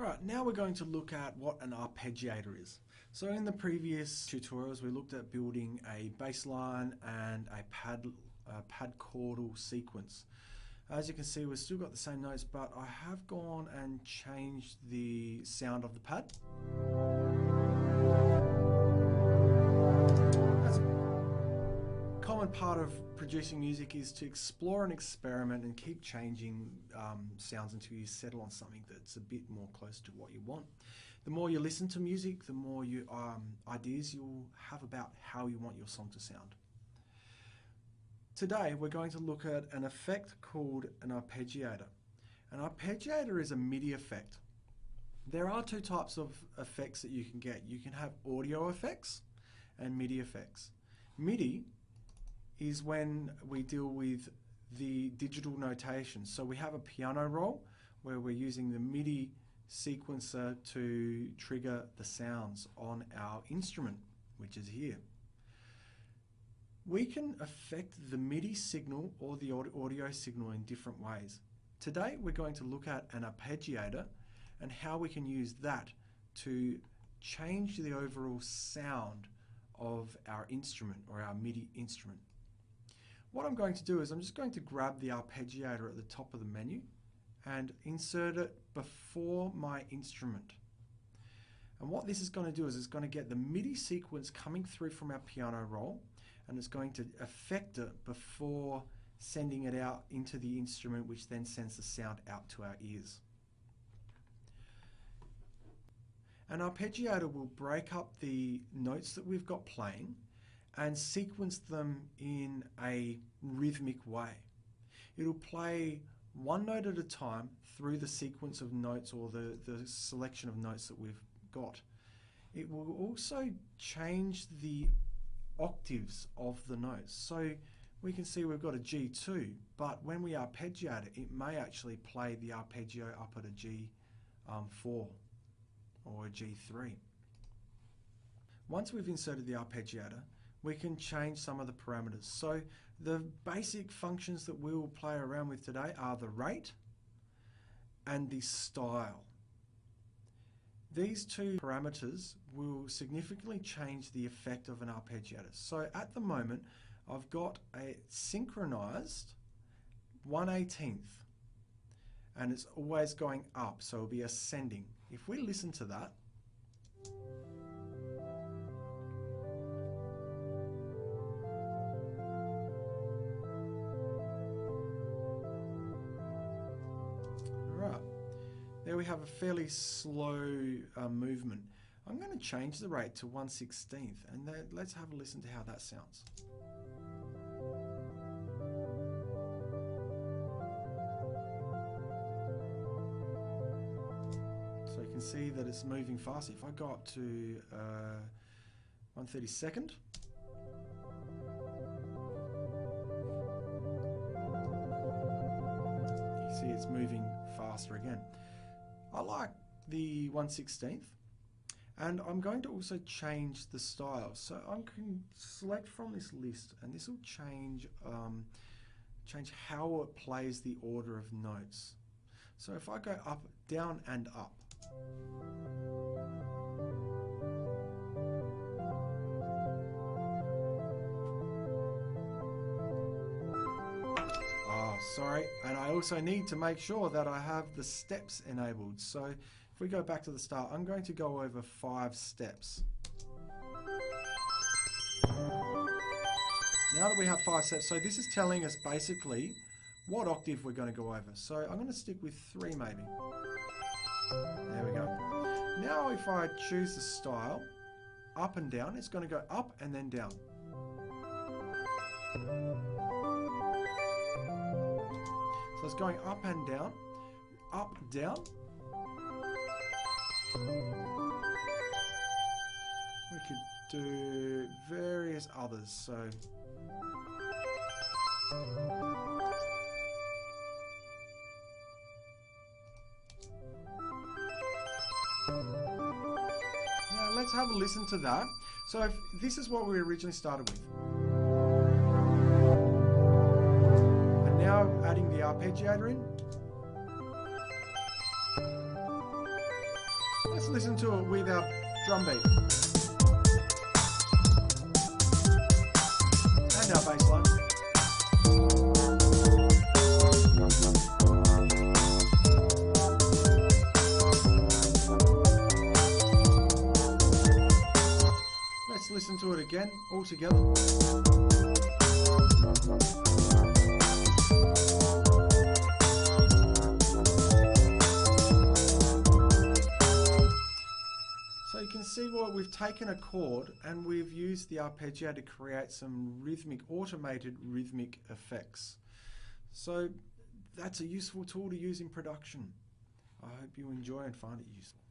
Alright, now we're going to look at what an arpeggiator is. So in the previous tutorials we looked at building a bass line and a pad chordal sequence. As you can see, we've still got the same notes, but I have gone and changed the sound of the pad. That's a common part of producing music, is to explore and experiment and keep changing sounds until you settle on something that's a bit more close to what you want. The more you listen to music, the more ideas you'll have about how you want your song to sound. Today we're going to look at an effect called an arpeggiator. An arpeggiator is a MIDI effect. There are two types of effects that you can get. You can have audio effects and MIDI effects. MIDI is when we deal with the digital notation. So we have a piano roll where we're using the MIDI sequencer to trigger the sounds on our instrument, which is here. We can affect the MIDI signal or the audio signal in different ways. Today we're going to look at an arpeggiator and how we can use that to change the overall sound of our instrument or our MIDI instrument. What I'm going to do is I'm just going to grab the arpeggiator at the top of the menu and insert it before my instrument. And what this is going to do is it's going to get the MIDI sequence coming through from our piano roll, and it's going to affect it before sending it out into the instrument, which then sends the sound out to our ears. An arpeggiator will break up the notes that we've got playing and sequence them in a rhythmic way. It'll play one note at a time through the sequence of notes or the selection of notes that we've got. It will also change the octaves of the notes. So we can see we've got a G2, but when we arpeggiate it, it may actually play the arpeggio up at a G4 or a G3. Once we've inserted the arpeggiator, we can change some of the parameters. So the basic functions that we will play around with today are the rate and the style. These two parameters will significantly change the effect of an arpeggiator. So at the moment, I've got a synchronized 1/18th, and it's always going up, so it'll be ascending. If we listen to that, there we have a fairly slow movement. I'm going to change the rate to 1/16th, and let's have a listen to how that sounds. So you can see that it's moving fast. If I go up to 1/32nd, you see it's moving faster again. I like the 1/16th, and I'm going to also change the style. So I can select from this list, and this will change how it plays the order of notes. So if I go up, down and up, sorry, and I also need to make sure that I have the steps enabled. So if we go back to the start, I'm going to go over 5 steps. Now that we have 5 steps, so this is telling us basically what octave we're going to go over. So I'm going to stick with 3 maybe. There we go. Now if I choose the style, up and down, it's going to go up and then down. So it's going up and down, up, down. We could do various others. So now let's have a listen to that. So if this is what we originally started with. Now adding the arpeggiator in. Let's listen to it with our drum beat. And our bass line. Let's listen to it again, all together. So you can see what we've taken a chord and we've used the arpeggiator to create some automated rhythmic effects. So that's a useful tool to use in production. I hope you enjoy and find it useful.